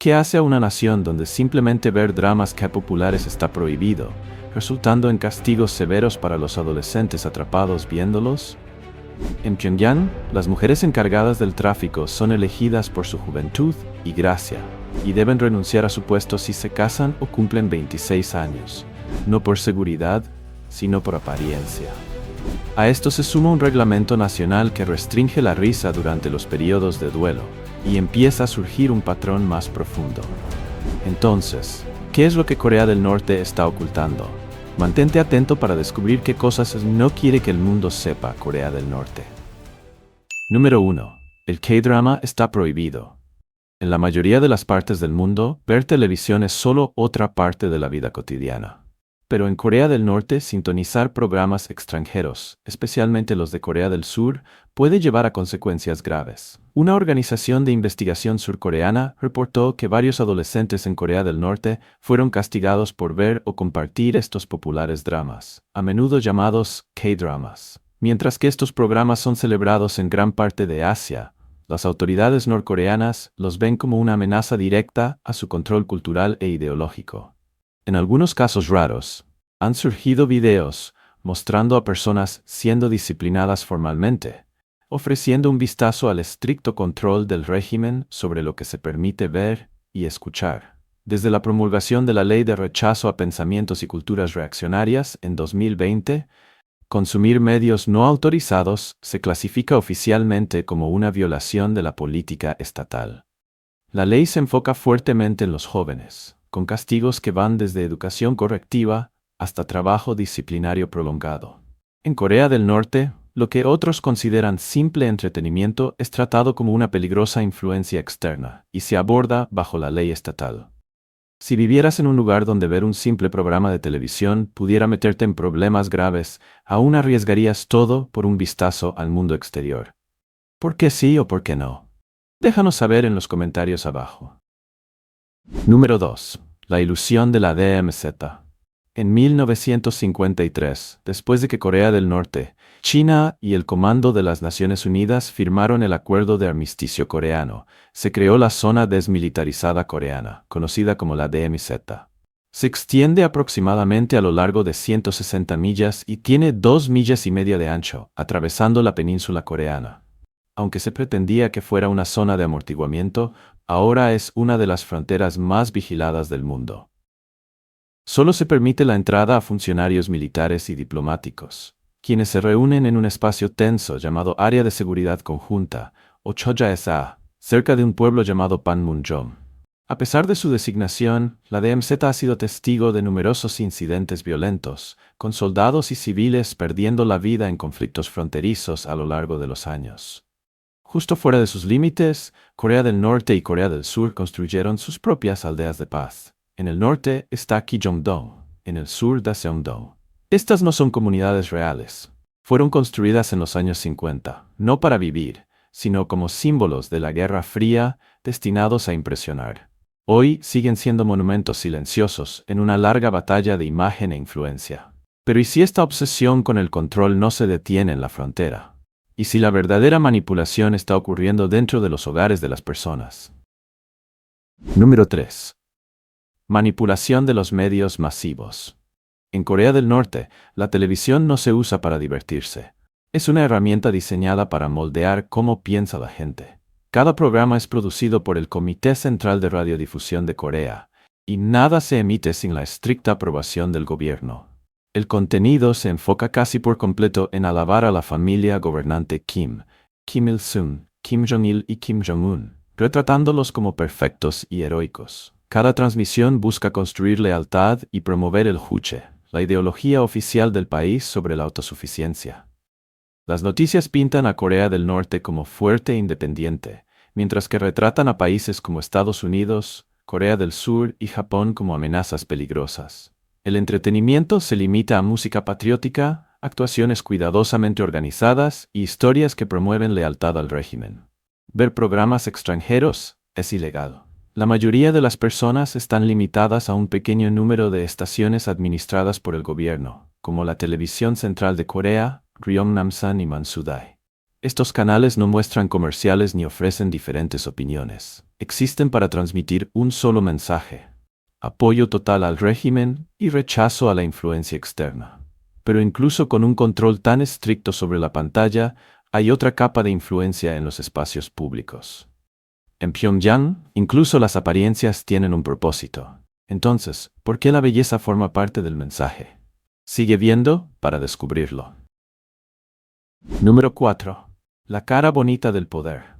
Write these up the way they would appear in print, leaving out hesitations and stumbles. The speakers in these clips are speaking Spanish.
¿Qué hace a una nación donde simplemente ver dramas K-populares está prohibido, resultando en castigos severos para los adolescentes atrapados viéndolos? En Pyongyang, las mujeres encargadas del tráfico son elegidas por su juventud y gracia, y deben renunciar a su puesto si se casan o cumplen 26 años, no por seguridad, sino por apariencia. A esto se suma un reglamento nacional que restringe la risa durante los periodos de duelo, y empieza a surgir un patrón más profundo. Entonces, ¿qué es lo que Corea del Norte está ocultando? Mantente atento para descubrir qué cosas no quiere que el mundo sepa Corea del Norte. Número 1. El K-drama está prohibido. En la mayoría de las partes del mundo, ver televisión es solo otra parte de la vida cotidiana. Pero en Corea del Norte, sintonizar programas extranjeros, especialmente los de Corea del Sur, puede llevar a consecuencias graves. Una organización de investigación surcoreana reportó que varios adolescentes en Corea del Norte fueron castigados por ver o compartir estos populares dramas, a menudo llamados K-dramas. Mientras que estos programas son celebrados en gran parte de Asia, las autoridades norcoreanas los ven como una amenaza directa a su control cultural e ideológico. En algunos casos raros, han surgido videos mostrando a personas siendo disciplinadas formalmente, ofreciendo un vistazo al estricto control del régimen sobre lo que se permite ver y escuchar. Desde la promulgación de la Ley de Rechazo a Pensamientos y Culturas Reaccionarias en 2020, consumir medios no autorizados se clasifica oficialmente como una violación de la política estatal. La ley se enfoca fuertemente en los jóvenes, con castigos que van desde educación correctiva hasta trabajo disciplinario prolongado. En Corea del Norte, lo que otros consideran simple entretenimiento es tratado como una peligrosa influencia externa y se aborda bajo la ley estatal. Si vivieras en un lugar donde ver un simple programa de televisión pudiera meterte en problemas graves, aún arriesgarías todo por un vistazo al mundo exterior. ¿Por qué sí o por qué no? Déjanos saber en los comentarios abajo. Número 2. La ilusión de la DMZ. En 1953, después de que Corea del Norte, China y el Comando de las Naciones Unidas firmaron el Acuerdo de Armisticio Coreano, se creó la Zona Desmilitarizada Coreana, conocida como la DMZ. Se extiende aproximadamente a lo largo de 160 millas y tiene 2,5 millas de ancho, atravesando la península coreana. Aunque se pretendía que fuera una zona de amortiguamiento, ahora es una de las fronteras más vigiladas del mundo. Solo se permite la entrada a funcionarios militares y diplomáticos, quienes se reúnen en un espacio tenso llamado Área de Seguridad Conjunta, o Choja-sa, cerca de un pueblo llamado Panmunjom. A pesar de su designación, la DMZ ha sido testigo de numerosos incidentes violentos, con soldados y civiles perdiendo la vida en conflictos fronterizos a lo largo de los años. Justo fuera de sus límites, Corea del Norte y Corea del Sur construyeron sus propias aldeas de paz. En el norte está Kijongdo, en el sur Daseongdo. Estas no son comunidades reales. Fueron construidas en los años 50, no para vivir, sino como símbolos de la Guerra Fría destinados a impresionar. Hoy siguen siendo monumentos silenciosos en una larga batalla de imagen e influencia. Pero ¿y si esta obsesión con el control no se detiene en la frontera? ¿Y si la verdadera manipulación está ocurriendo dentro de los hogares de las personas? Número 3. Manipulación de los medios masivos. En Corea del Norte, la televisión no se usa para divertirse. Es una herramienta diseñada para moldear cómo piensa la gente. Cada programa es producido por el Comité Central de Radiodifusión de Corea, y nada se emite sin la estricta aprobación del gobierno. El contenido se enfoca casi por completo en alabar a la familia gobernante Kim, Kim Il-sung, Kim Jong-il y Kim Jong-un, retratándolos como perfectos y heroicos. Cada transmisión busca construir lealtad y promover el Juche, la ideología oficial del país sobre la autosuficiencia. Las noticias pintan a Corea del Norte como fuerte e independiente, mientras que retratan a países como Estados Unidos, Corea del Sur y Japón como amenazas peligrosas. El entretenimiento se limita a música patriótica, actuaciones cuidadosamente organizadas y historias que promueven lealtad al régimen. Ver programas extranjeros es ilegal. La mayoría de las personas están limitadas a un pequeño número de estaciones administradas por el gobierno, como la Televisión Central de Corea, Ryongnam-san y Mansudae. Estos canales no muestran comerciales ni ofrecen diferentes opiniones. existen para transmitir un solo mensaje: apoyo total al régimen y rechazo a la influencia externa. Pero incluso con un control tan estricto sobre la pantalla, hay otra capa de influencia en los espacios públicos. En Pyongyang, incluso las apariencias tienen un propósito. Entonces, ¿por qué la belleza forma parte del mensaje? Sigue viendo para descubrirlo. Número 4. La cara bonita del poder.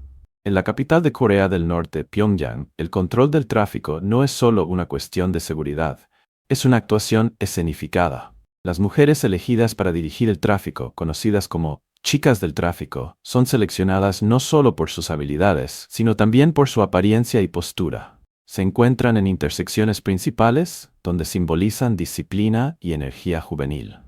En la capital de Corea del Norte, Pyongyang, el control del tráfico no es solo una cuestión de seguridad, es una actuación escenificada. Las mujeres elegidas para dirigir el tráfico, conocidas como chicas del tráfico, son seleccionadas no solo por sus habilidades, sino también por su apariencia y postura. Se encuentran en intersecciones principales, donde simbolizan disciplina y energía juvenil.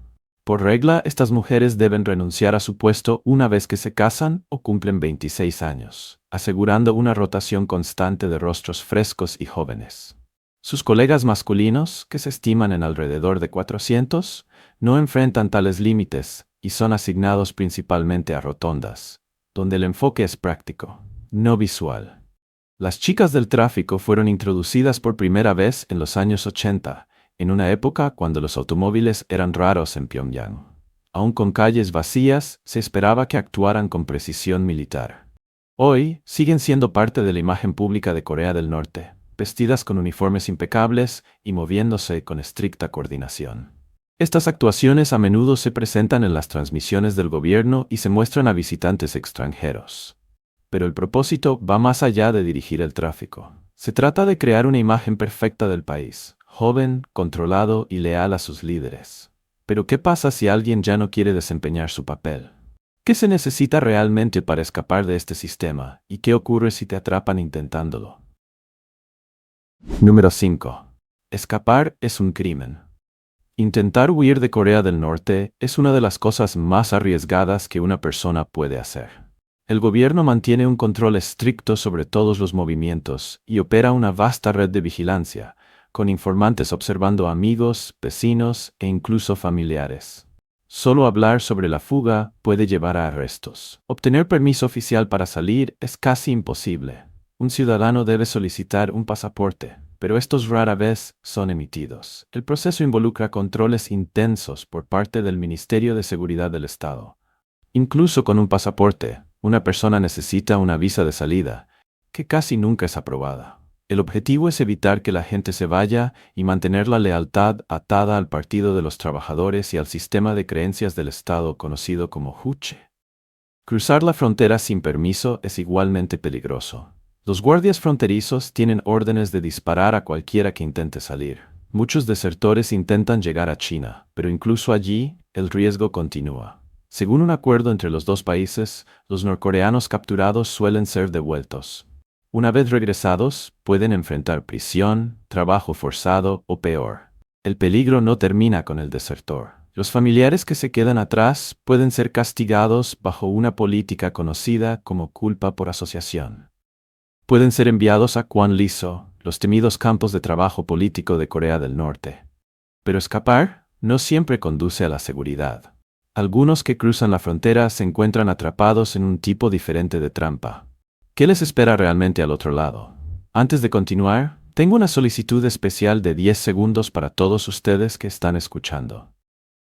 Por regla, estas mujeres deben renunciar a su puesto una vez que se casan o cumplen 26 años, asegurando una rotación constante de rostros frescos y jóvenes. Sus colegas masculinos, que se estiman en alrededor de 400, no enfrentan tales límites y son asignados principalmente a rotondas, donde el enfoque es práctico, no visual. Las chicas del tráfico fueron introducidas por primera vez en los años 80, en una época cuando los automóviles eran raros en Pyongyang. Aún con calles vacías, se esperaba que actuaran con precisión militar. Hoy, siguen siendo parte de la imagen pública de Corea del Norte, vestidas con uniformes impecables y moviéndose con estricta coordinación. Estas actuaciones a menudo se presentan en las transmisiones del gobierno y se muestran a visitantes extranjeros. Pero el propósito va más allá de dirigir el tráfico. Se trata de crear una imagen perfecta del país, joven, controlado y leal a sus líderes. Pero ¿qué pasa si alguien ya no quiere desempeñar su papel? ¿Qué se necesita realmente para escapar de este sistema? ¿Y qué ocurre si te atrapan intentándolo? Número 5. Escapar es un crimen. Intentar huir de Corea del Norte es una de las cosas más arriesgadas que una persona puede hacer. El gobierno mantiene un control estricto sobre todos los movimientos y opera una vasta red de vigilancia, con informantes observando a amigos, vecinos e incluso familiares. Solo hablar sobre la fuga puede llevar a arrestos. Obtener permiso oficial para salir es casi imposible. Un ciudadano debe solicitar un pasaporte, pero estos rara vez son emitidos. El proceso involucra controles intensos por parte del Ministerio de Seguridad del Estado. Incluso con un pasaporte, una persona necesita una visa de salida, que casi nunca es aprobada. El objetivo es evitar que la gente se vaya y mantener la lealtad atada al Partido de los Trabajadores y al sistema de creencias del Estado conocido como Juche. Cruzar la frontera sin permiso es igualmente peligroso. Los guardias fronterizos tienen órdenes de disparar a cualquiera que intente salir. Muchos desertores intentan llegar a China, pero incluso allí, el riesgo continúa. Según un acuerdo entre los dos países, los norcoreanos capturados suelen ser devueltos. Una vez regresados, pueden enfrentar prisión, trabajo forzado o peor. El peligro no termina con el desertor. Los familiares que se quedan atrás pueden ser castigados bajo una política conocida como culpa por asociación. Pueden ser enviados a Kwanliso, los temidos campos de trabajo político de Corea del Norte. Pero escapar no siempre conduce a la seguridad. Algunos que cruzan la frontera se encuentran atrapados en un tipo diferente de trampa. ¿Qué les espera realmente al otro lado? Antes de continuar, tengo una solicitud especial de 10 segundos para todos ustedes que están escuchando.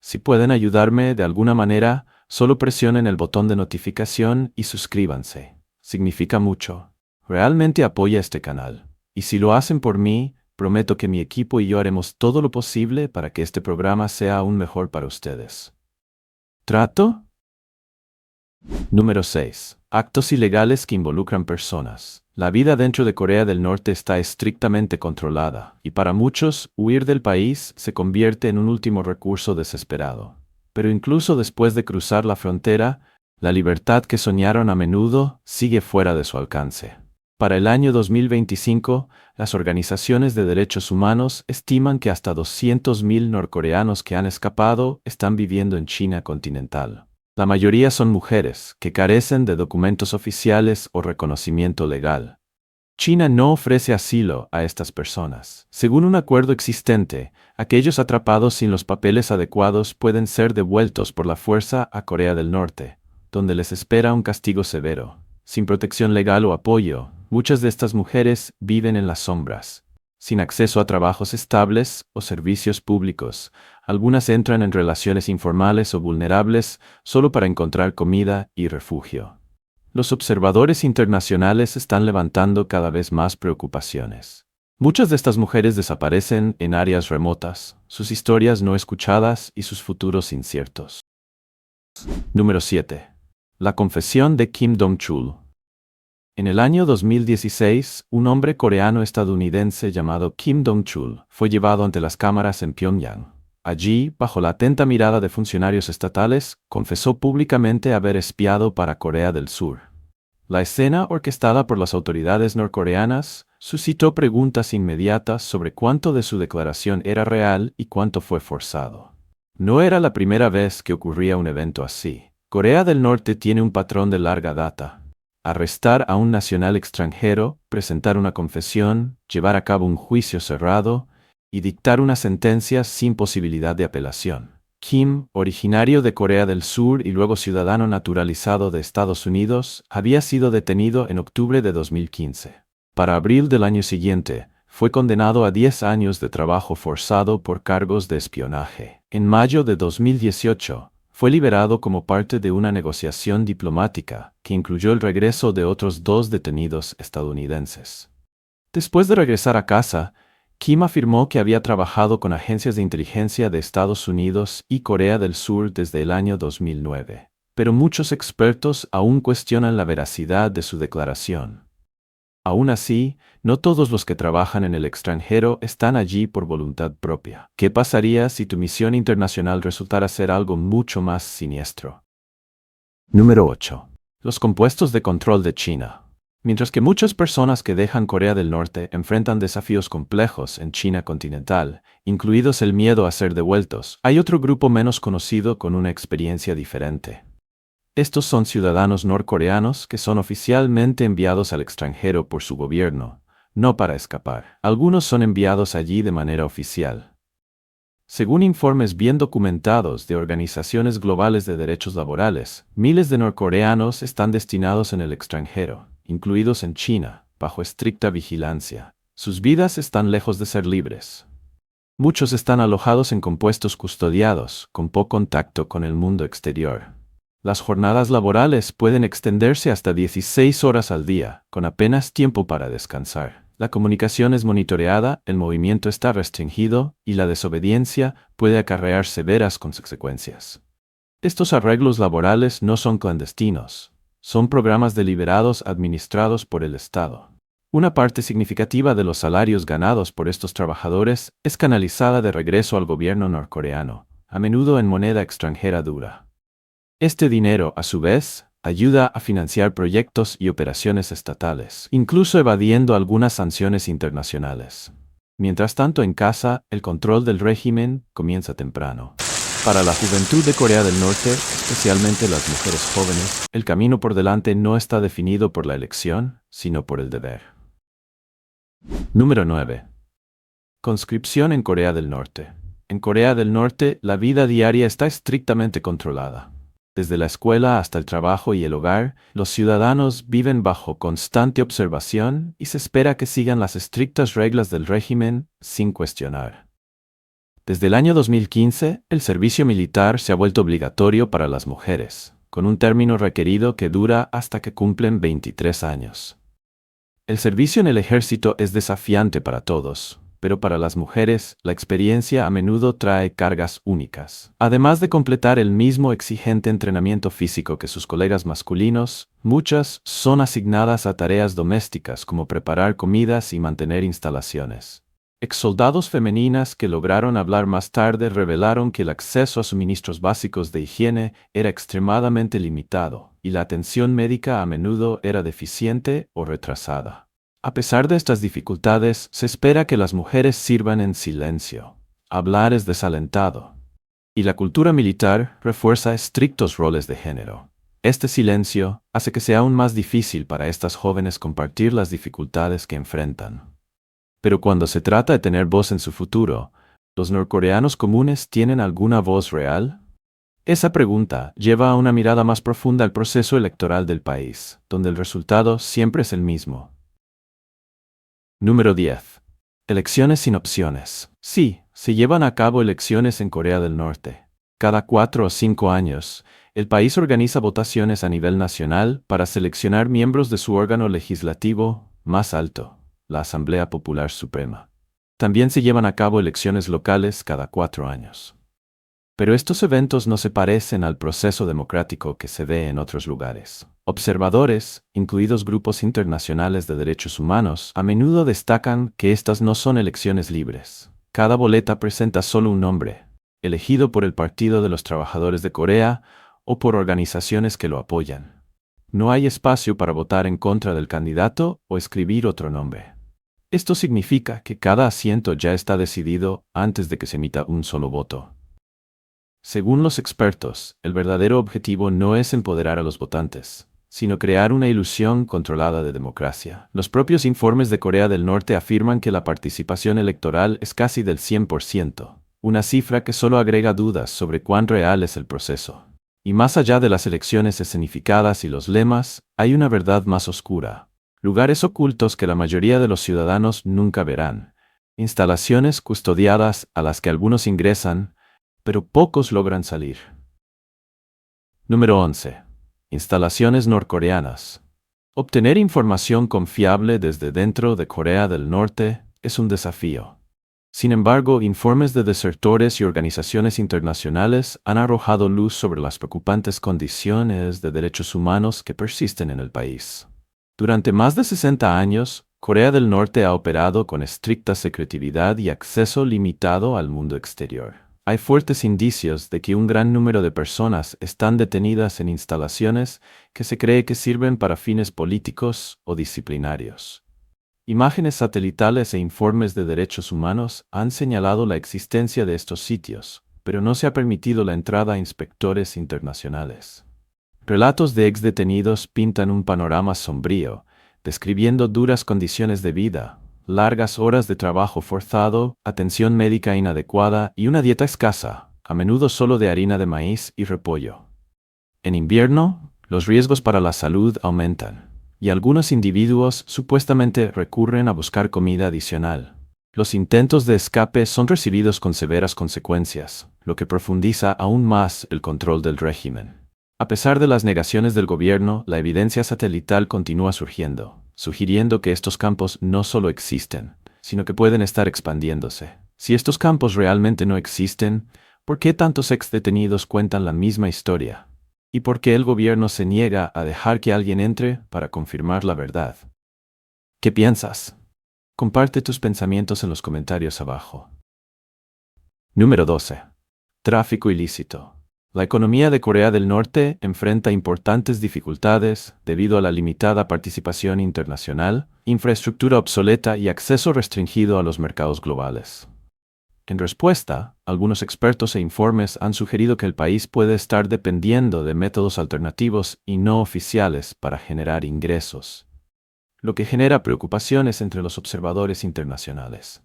Si pueden ayudarme de alguna manera, solo presionen el botón de notificación y suscríbanse. Significa mucho. Realmente apoya este canal. Y si lo hacen por mí, prometo que mi equipo y yo haremos todo lo posible para que este programa sea aún mejor para ustedes. ¿Trato? Número 6. Actos ilegales que involucran personas. La vida dentro de Corea del Norte está estrictamente controlada, y para muchos, huir del país se convierte en un último recurso desesperado. Pero incluso después de cruzar la frontera, la libertad que soñaron a menudo sigue fuera de su alcance. Para el año 2025, las organizaciones de derechos humanos estiman que hasta 200.000 norcoreanos que han escapado están viviendo en China continental. La mayoría son mujeres, que carecen de documentos oficiales o reconocimiento legal. China no ofrece asilo a estas personas. Según un acuerdo existente, aquellos atrapados sin los papeles adecuados pueden ser devueltos por la fuerza a Corea del Norte, donde les espera un castigo severo. Sin protección legal o apoyo, muchas de estas mujeres viven en las sombras, sin acceso a trabajos estables o servicios públicos. Algunas entran en relaciones informales o vulnerables solo para encontrar comida y refugio. Los observadores internacionales están levantando cada vez más preocupaciones. Muchas de estas mujeres desaparecen en áreas remotas, sus historias no escuchadas y sus futuros inciertos. Número 7. La confesión de Kim Dong-chul. En el año 2016, un hombre coreano-estadounidense llamado Kim Dong-chul fue llevado ante las cámaras en Pyongyang. Allí, bajo la atenta mirada de funcionarios estatales, confesó públicamente haber espiado para Corea del Sur. La escena, orquestada por las autoridades norcoreanas, suscitó preguntas inmediatas sobre cuánto de su declaración era real y cuánto fue forzado. No era la primera vez que ocurría un evento así. Corea del Norte tiene un patrón de larga data: arrestar a un nacional extranjero, presentar una confesión, llevar a cabo un juicio cerrado y dictar una sentencia sin posibilidad de apelación. Kim, originario de Corea del Sur y luego ciudadano naturalizado de Estados Unidos, había sido detenido en octubre de 2015. Para abril del año siguiente, fue condenado a 10 años de trabajo forzado por cargos de espionaje. En mayo de 2018, fue liberado como parte de una negociación diplomática que incluyó el regreso de otros 2 detenidos estadounidenses. Después de regresar a casa, Kim afirmó que había trabajado con agencias de inteligencia de Estados Unidos y Corea del Sur desde el año 2009. Pero muchos expertos aún cuestionan la veracidad de su declaración. Aún así, no todos los que trabajan en el extranjero están allí por voluntad propia. ¿Qué pasaría si tu misión internacional resultara ser algo mucho más siniestro? Número 8. Los compuestos de control de China. Mientras que muchas personas que dejan Corea del Norte enfrentan desafíos complejos en China continental, incluidos el miedo a ser devueltos, hay otro grupo menos conocido con una experiencia diferente. Estos son ciudadanos norcoreanos que son oficialmente enviados al extranjero por su gobierno, no para escapar. Algunos son enviados allí de manera oficial. Según informes bien documentados de organizaciones globales de derechos laborales, miles de norcoreanos están destinados en el extranjero, incluidos en China, bajo estricta vigilancia. Sus vidas están lejos de ser libres. Muchos están alojados en compuestos custodiados, con poco contacto con el mundo exterior. Las jornadas laborales pueden extenderse hasta 16 horas al día, con apenas tiempo para descansar. La comunicación es monitoreada, el movimiento está restringido y la desobediencia puede acarrear severas consecuencias. Estos arreglos laborales no son clandestinos. Son programas deliberados administrados por el Estado. Una parte significativa de los salarios ganados por estos trabajadores es canalizada de regreso al gobierno norcoreano, a menudo en moneda extranjera dura. Este dinero, a su vez, ayuda a financiar proyectos y operaciones estatales, incluso evadiendo algunas sanciones internacionales. Mientras tanto, en casa, el control del régimen comienza temprano. Para la juventud de Corea del Norte, especialmente las mujeres jóvenes, el camino por delante no está definido por la elección, sino por el deber. Número 9. Conscripción en Corea del Norte. En Corea del Norte, la vida diaria está estrictamente controlada. Desde la escuela hasta el trabajo y el hogar, los ciudadanos viven bajo constante observación y se espera que sigan las estrictas reglas del régimen sin cuestionar. Desde el año 2015, el servicio militar se ha vuelto obligatorio para las mujeres, con un término requerido que dura hasta que cumplen 23 años. El servicio en el ejército es desafiante para todos, pero para las mujeres, la experiencia a menudo trae cargas únicas. Además de completar el mismo exigente entrenamiento físico que sus colegas masculinos, muchas son asignadas a tareas domésticas como preparar comidas y mantener instalaciones. Exsoldados femeninas que lograron hablar más tarde revelaron que el acceso a suministros básicos de higiene era extremadamente limitado, y la atención médica a menudo era deficiente o retrasada. A pesar de estas dificultades, se espera que las mujeres sirvan en silencio. Hablar es desalentado. Y la cultura militar refuerza estrictos roles de género. Este silencio hace que sea aún más difícil para estas jóvenes compartir las dificultades que enfrentan. Pero cuando se trata de tener voz en su futuro, ¿los norcoreanos comunes tienen alguna voz real? Esa pregunta lleva a una mirada más profunda al proceso electoral del país, donde el resultado siempre es el mismo. Número 10. Elecciones sin opciones. Sí, se llevan a cabo elecciones en Corea del Norte. Cada 4 o 5 años, el país organiza votaciones a nivel nacional para seleccionar miembros de su órgano legislativo más alto, la Asamblea Popular Suprema. También se llevan a cabo elecciones locales cada 4 años. Pero estos eventos no se parecen al proceso democrático que se ve en otros lugares. Observadores, incluidos grupos internacionales de derechos humanos, a menudo destacan que estas no son elecciones libres. Cada boleta presenta solo un nombre, elegido por el Partido de los Trabajadores de Corea o por organizaciones que lo apoyan. No hay espacio para votar en contra del candidato o escribir otro nombre. Esto significa que cada asiento ya está decidido antes de que se emita un solo voto. Según los expertos, el verdadero objetivo no es empoderar a los votantes, sino crear una ilusión controlada de democracia. Los propios informes de Corea del Norte afirman que la participación electoral es casi del 100%, una cifra que solo agrega dudas sobre cuán real es el proceso. Y más allá de las elecciones escenificadas y los lemas, hay una verdad más oscura. Lugares ocultos que la mayoría de los ciudadanos nunca verán. Instalaciones custodiadas a las que algunos ingresan, pero pocos logran salir. Número 11. Instalaciones norcoreanas. Obtener información confiable desde dentro de Corea del Norte es un desafío. Sin embargo, informes de desertores y organizaciones internacionales han arrojado luz sobre las preocupantes condiciones de derechos humanos que persisten en el país. Durante más de 60 años, Corea del Norte ha operado con estricta secretividad y acceso limitado al mundo exterior. Hay fuertes indicios de que un gran número de personas están detenidas en instalaciones que se cree que sirven para fines políticos o disciplinarios. Imágenes satelitales e informes de derechos humanos han señalado la existencia de estos sitios, pero no se ha permitido la entrada a inspectores internacionales. Relatos de exdetenidos pintan un panorama sombrío, describiendo duras condiciones de vida, largas horas de trabajo forzado, atención médica inadecuada y una dieta escasa, a menudo solo de harina de maíz y repollo. En invierno, los riesgos para la salud aumentan, y algunos individuos supuestamente recurren a buscar comida adicional. Los intentos de escape son recibidos con severas consecuencias, lo que profundiza aún más el control del régimen. A pesar de las negaciones del gobierno, la evidencia satelital continúa surgiendo, sugiriendo que estos campos no solo existen, sino que pueden estar expandiéndose. Si estos campos realmente no existen, ¿por qué tantos exdetenidos cuentan la misma historia? ¿Y por qué el gobierno se niega a dejar que alguien entre para confirmar la verdad? ¿Qué piensas? Comparte tus pensamientos en los comentarios abajo. Número 12. Tráfico ilícito. La economía de Corea del Norte enfrenta importantes dificultades debido a la limitada participación internacional, infraestructura obsoleta y acceso restringido a los mercados globales. En respuesta, algunos expertos e informes han sugerido que el país puede estar dependiendo de métodos alternativos y no oficiales para generar ingresos, lo que genera preocupaciones entre los observadores internacionales.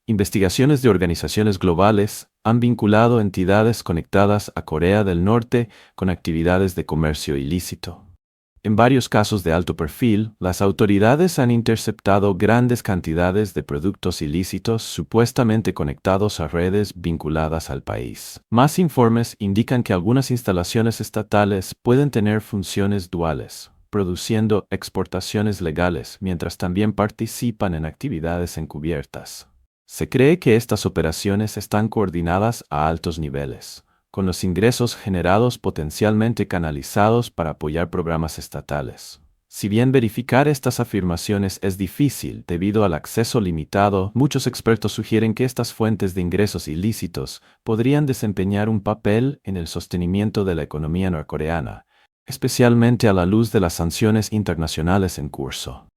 Investigaciones de organizaciones globales han vinculado entidades conectadas a Corea del Norte con actividades de comercio ilícito. En varios casos de alto perfil, las autoridades han interceptado grandes cantidades de productos ilícitos supuestamente conectados a redes vinculadas al país. Más informes indican que algunas instalaciones estatales pueden tener funciones duales, produciendo exportaciones legales mientras también participan en actividades encubiertas. Se cree que estas operaciones están coordinadas a altos niveles, con los ingresos generados potencialmente canalizados para apoyar programas estatales. Si bien verificar estas afirmaciones es difícil debido al acceso limitado, muchos expertos sugieren que estas fuentes de ingresos ilícitos podrían desempeñar un papel en el sostenimiento de la economía norcoreana, especialmente a la luz de las sanciones internacionales en curso.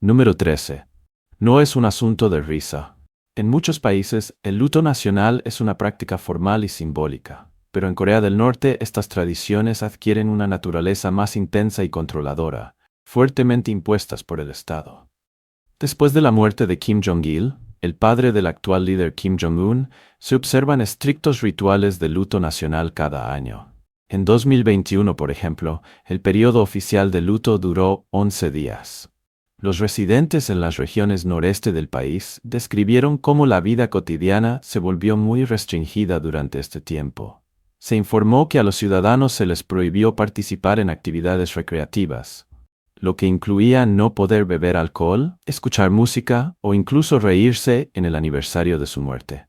Número 13. No es un asunto de risa. En muchos países, el luto nacional es una práctica formal y simbólica, pero en Corea del Norte estas tradiciones adquieren una naturaleza más intensa y controladora, fuertemente impuestas por el Estado. Después de la muerte de Kim Jong-il, el padre del actual líder Kim Jong-un, se observan estrictos rituales de luto nacional cada año. En 2021, por ejemplo, el periodo oficial de luto duró 11 días. Los residentes en las regiones noreste del país describieron cómo la vida cotidiana se volvió muy restringida durante este tiempo. Se informó que a los ciudadanos se les prohibió participar en actividades recreativas, lo que incluía no poder beber alcohol, escuchar música o incluso reírse en el aniversario de su muerte.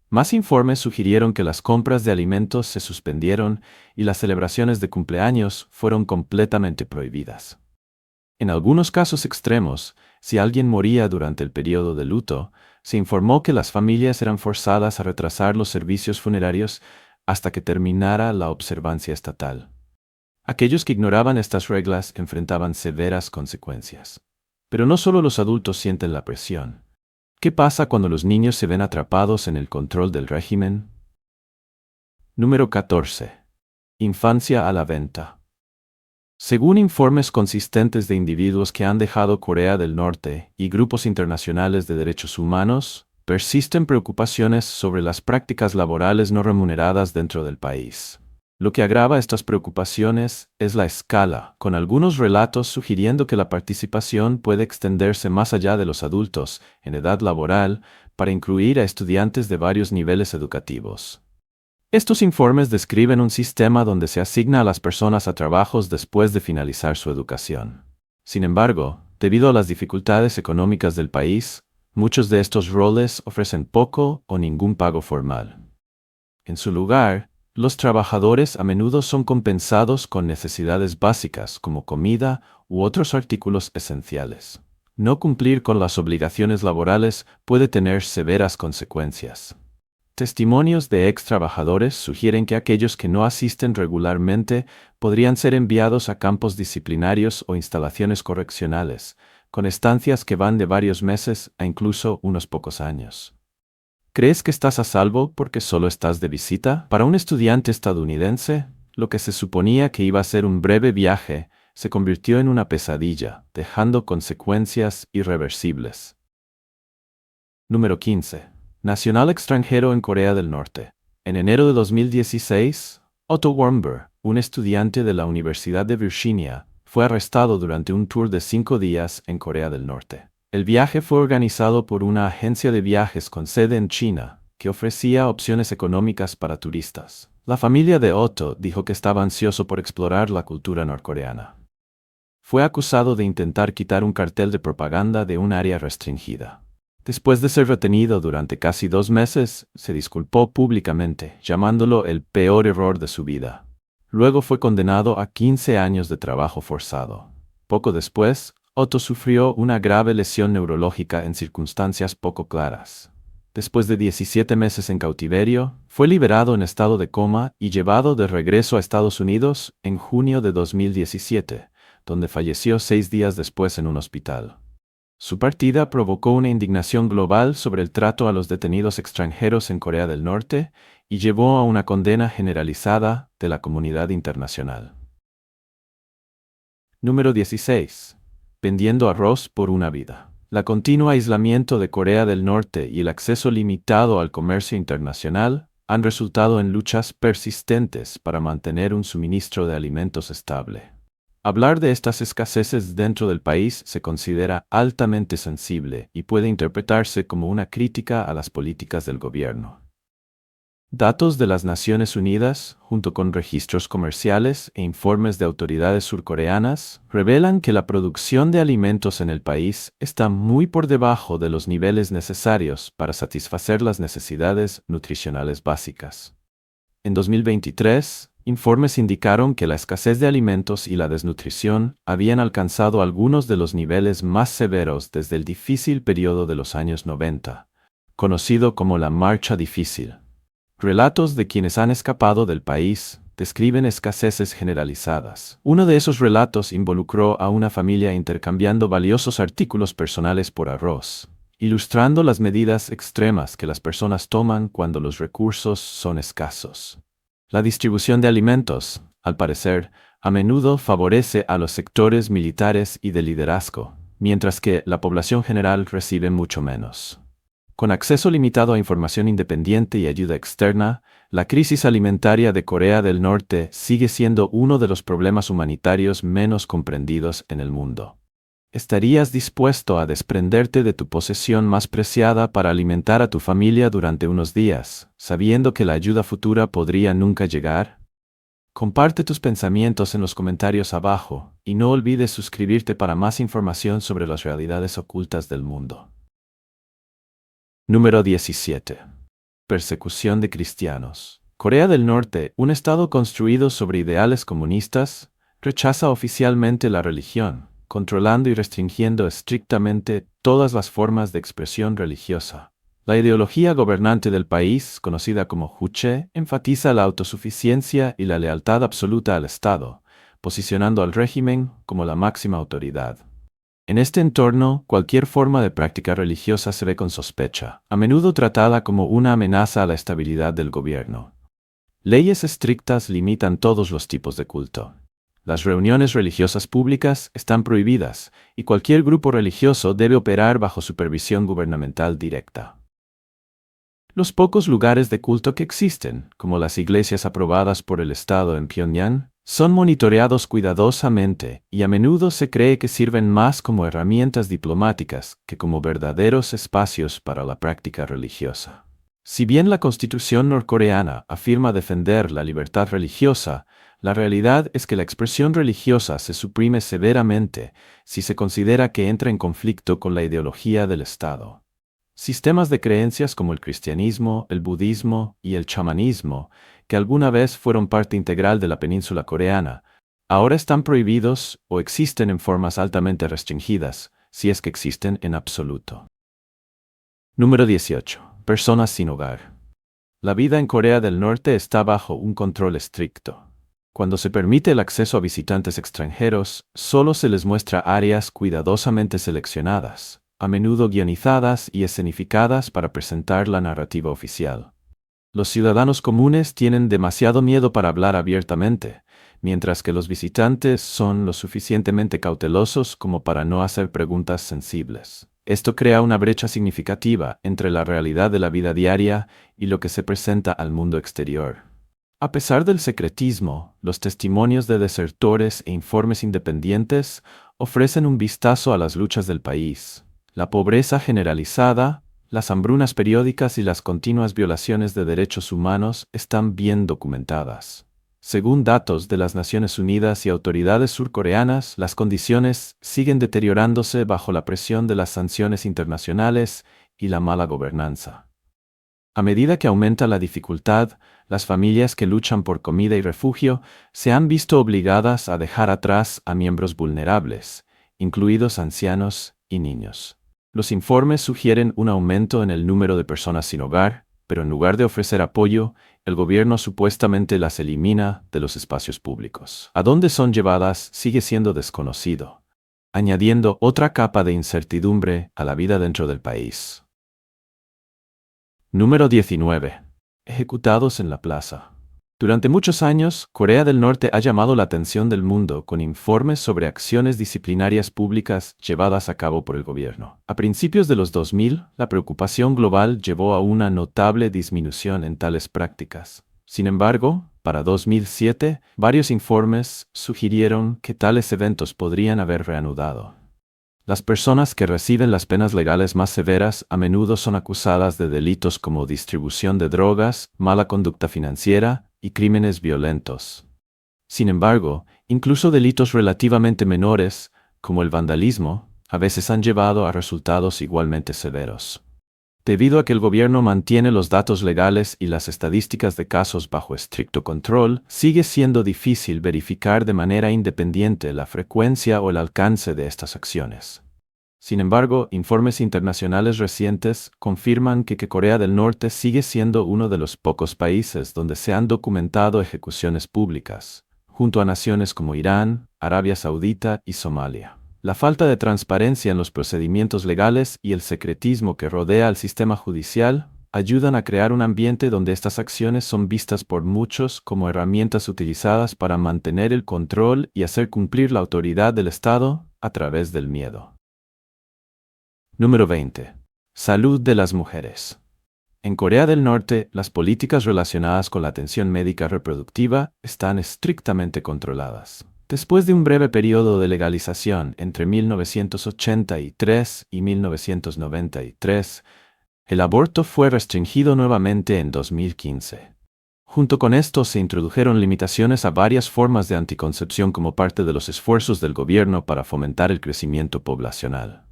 Más informes sugirieron que las compras de alimentos se suspendieron y las celebraciones de cumpleaños fueron completamente prohibidas. En algunos casos extremos, si alguien moría durante el periodo de luto, se informó que las familias eran forzadas a retrasar los servicios funerarios hasta que terminara la observancia estatal. Aquellos que ignoraban estas reglas enfrentaban severas consecuencias. Pero no solo los adultos sienten la presión. ¿Qué pasa cuando los niños se ven atrapados en el control del régimen? Número 14. Infancia a la venta. Según informes consistentes de individuos que han dejado Corea del Norte y grupos internacionales de derechos humanos, persisten preocupaciones sobre las prácticas laborales no remuneradas dentro del país. Lo que agrava estas preocupaciones es la escala, con algunos relatos sugiriendo que la participación puede extenderse más allá de los adultos, en edad laboral, para incluir a estudiantes de varios niveles educativos. Estos informes describen un sistema donde se asigna a las personas a trabajos después de finalizar su educación. Sin embargo, debido a las dificultades económicas del país, muchos de estos roles ofrecen poco o ningún pago formal. En su lugar, los trabajadores a menudo son compensados con necesidades básicas como comida u otros artículos esenciales. No cumplir con las obligaciones laborales puede tener severas consecuencias. Testimonios de ex trabajadores sugieren que aquellos que no asisten regularmente podrían ser enviados a campos disciplinarios o instalaciones correccionales, con estancias que van de varios meses a incluso unos pocos años. ¿Crees que estás a salvo porque solo estás de visita? Para un estudiante estadounidense, lo que se suponía que iba a ser un breve viaje se convirtió en una pesadilla, dejando consecuencias irreversibles. Número 15. Nacional extranjero en Corea del Norte. En enero de 2016, Otto Warmbier, un estudiante de la Universidad de Virginia, fue arrestado durante un tour de 5 días en Corea del Norte. El viaje fue organizado por una agencia de viajes con sede en China, que ofrecía opciones económicas para turistas. La familia de Otto dijo que estaba ansioso por explorar la cultura norcoreana. Fue acusado de intentar quitar un cartel de propaganda de un área restringida. Después de ser retenido durante casi 2 meses, se disculpó públicamente, llamándolo el peor error de su vida. Luego fue condenado a 15 años de trabajo forzado. Poco después, Otto sufrió una grave lesión neurológica en circunstancias poco claras. Después de 17 meses en cautiverio, fue liberado en estado de coma y llevado de regreso a Estados Unidos en junio de 2017, donde falleció 6 días después en un hospital. Su partida provocó una indignación global sobre el trato a los detenidos extranjeros en Corea del Norte y llevó a una condena generalizada de la comunidad internacional. Número 16. Vendiendo arroz por una vida. El continuo aislamiento de Corea del Norte y el acceso limitado al comercio internacional han resultado en luchas persistentes para mantener un suministro de alimentos estable. Hablar de estas escaseces dentro del país se considera altamente sensible y puede interpretarse como una crítica a las políticas del gobierno. Datos de las Naciones Unidas, junto con registros comerciales e informes de autoridades surcoreanas, revelan que la producción de alimentos en el país está muy por debajo de los niveles necesarios para satisfacer las necesidades nutricionales básicas. En 2023, informes indicaron que la escasez de alimentos y la desnutrición habían alcanzado algunos de los niveles más severos desde el difícil periodo de los años 90, conocido como la Marcha Difícil. Relatos de quienes han escapado del país describen escaseces generalizadas. Uno de esos relatos involucró a una familia intercambiando valiosos artículos personales por arroz, ilustrando las medidas extremas que las personas toman cuando los recursos son escasos. La distribución de alimentos, al parecer, a menudo favorece a los sectores militares y de liderazgo, mientras que la población general recibe mucho menos. Con acceso limitado a información independiente y ayuda externa, la crisis alimentaria de Corea del Norte sigue siendo uno de los problemas humanitarios menos comprendidos en el mundo. ¿Estarías dispuesto a desprenderte de tu posesión más preciada para alimentar a tu familia durante unos días, sabiendo que la ayuda futura podría nunca llegar? Comparte tus pensamientos en los comentarios abajo y no olvides suscribirte para más información sobre las realidades ocultas del mundo. Número 17. Persecución de cristianos. Corea del Norte, un estado construido sobre ideales comunistas, rechaza oficialmente la religión, controlando y restringiendo estrictamente todas las formas de expresión religiosa. La ideología gobernante del país, conocida como Juche, enfatiza la autosuficiencia y la lealtad absoluta al Estado, posicionando al régimen como la máxima autoridad. En este entorno, cualquier forma de práctica religiosa se ve con sospecha, a menudo tratada como una amenaza a la estabilidad del gobierno. Leyes estrictas limitan todos los tipos de culto. Las reuniones religiosas públicas están prohibidas, y cualquier grupo religioso debe operar bajo supervisión gubernamental directa. Los pocos lugares de culto que existen, como las iglesias aprobadas por el Estado en Pyongyang, son monitoreados cuidadosamente y a menudo se cree que sirven más como herramientas diplomáticas que como verdaderos espacios para la práctica religiosa. Si bien la Constitución norcoreana afirma defender la libertad religiosa, la realidad es que la expresión religiosa se suprime severamente si se considera que entra en conflicto con la ideología del Estado. Sistemas de creencias como el cristianismo, el budismo y el chamanismo, que alguna vez fueron parte integral de la península coreana, ahora están prohibidos o existen en formas altamente restringidas, si es que existen en absoluto. Número 18. Personas sin hogar. La vida en Corea del Norte está bajo un control estricto. Cuando se permite el acceso a visitantes extranjeros, solo se les muestra áreas cuidadosamente seleccionadas, a menudo guionizadas y escenificadas para presentar la narrativa oficial. Los ciudadanos comunes tienen demasiado miedo para hablar abiertamente, mientras que los visitantes son lo suficientemente cautelosos como para no hacer preguntas sensibles. Esto crea una brecha significativa entre la realidad de la vida diaria y lo que se presenta al mundo exterior. A pesar del secretismo, los testimonios de desertores e informes independientes ofrecen un vistazo a las luchas del país. La pobreza generalizada, las hambrunas periódicas y las continuas violaciones de derechos humanos están bien documentadas. Según datos de las Naciones Unidas y autoridades surcoreanas, las condiciones siguen deteriorándose bajo la presión de las sanciones internacionales y la mala gobernanza. A medida que aumenta la dificultad, las familias que luchan por comida y refugio se han visto obligadas a dejar atrás a miembros vulnerables, incluidos ancianos y niños. Los informes sugieren un aumento en el número de personas sin hogar, pero en lugar de ofrecer apoyo, el gobierno supuestamente las elimina de los espacios públicos. A dónde son llevadas sigue siendo desconocido, añadiendo otra capa de incertidumbre a la vida dentro del país. Número 19. Ejecutados en la plaza. Durante muchos años, Corea del Norte ha llamado la atención del mundo con informes sobre acciones disciplinarias públicas llevadas a cabo por el gobierno. A principios de los 2000, la preocupación global llevó a una notable disminución en tales prácticas. Sin embargo, para 2007, varios informes sugirieron que tales eventos podrían haber reanudado. Las personas que reciben las penas legales más severas a menudo son acusadas de delitos como distribución de drogas, mala conducta financiera y crímenes violentos. Sin embargo, incluso delitos relativamente menores, como el vandalismo, a veces han llevado a resultados igualmente severos. Debido a que el gobierno mantiene los datos legales y las estadísticas de casos bajo estricto control, sigue siendo difícil verificar de manera independiente la frecuencia o el alcance de estas acciones. Sin embargo, informes internacionales recientes confirman que Corea del Norte sigue siendo uno de los pocos países donde se han documentado ejecuciones públicas, junto a naciones como Irán, Arabia Saudita y Somalia. La falta de transparencia en los procedimientos legales y el secretismo que rodea al sistema judicial ayudan a crear un ambiente donde estas acciones son vistas por muchos como herramientas utilizadas para mantener el control y hacer cumplir la autoridad del Estado a través del miedo. Número 20. Salud de las mujeres. En Corea del Norte, las políticas relacionadas con la atención médica reproductiva están estrictamente controladas. Después de un breve periodo de legalización entre 1983 y 1993, el aborto fue restringido nuevamente en 2015. Junto con esto se introdujeron limitaciones a varias formas de anticoncepción como parte de los esfuerzos del gobierno para fomentar el crecimiento poblacional.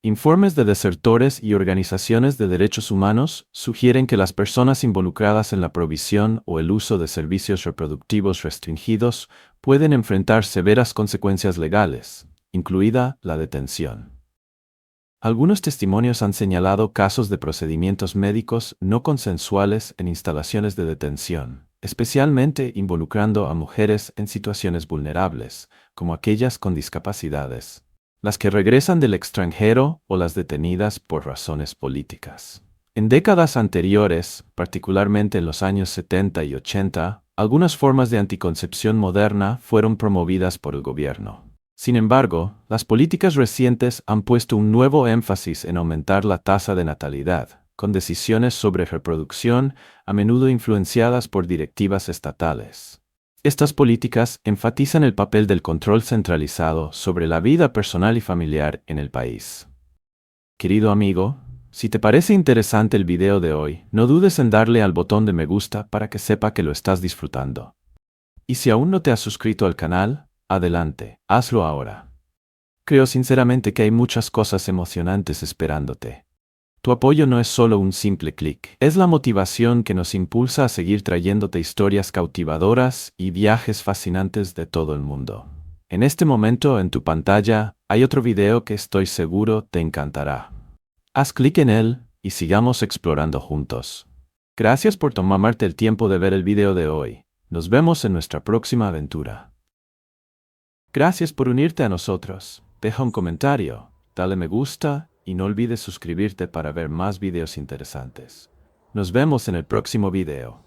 Informes de desertores y organizaciones de derechos humanos sugieren que las personas involucradas en la provisión o el uso de servicios reproductivos restringidos pueden enfrentar severas consecuencias legales, incluida la detención. Algunos testimonios han señalado casos de procedimientos médicos no consensuales en instalaciones de detención, especialmente involucrando a mujeres en situaciones vulnerables, como aquellas con discapacidades, las que regresan del extranjero o las detenidas por razones políticas. En décadas anteriores, particularmente en los años 70 y 80, algunas formas de anticoncepción moderna fueron promovidas por el gobierno. Sin embargo, las políticas recientes han puesto un nuevo énfasis en aumentar la tasa de natalidad, con decisiones sobre reproducción a menudo influenciadas por directivas estatales. Estas políticas enfatizan el papel del control centralizado sobre la vida personal y familiar en el país. Querido amigo, si te parece interesante el video de hoy, no dudes en darle al botón de me gusta para que sepa que lo estás disfrutando. Y si aún no te has suscrito al canal, adelante, hazlo ahora. Creo sinceramente que hay muchas cosas emocionantes esperándote. Tu apoyo no es solo un simple clic, es la motivación que nos impulsa a seguir trayéndote historias cautivadoras y viajes fascinantes de todo el mundo. En este momento en tu pantalla hay otro video que estoy seguro te encantará. Haz clic en él y sigamos explorando juntos. Gracias por tomarte el tiempo de ver el video de hoy. Nos vemos en nuestra próxima aventura. Gracias por unirte a nosotros. Deja un comentario, dale me gusta y no olvides suscribirte para ver más videos interesantes. Nos vemos en el próximo video.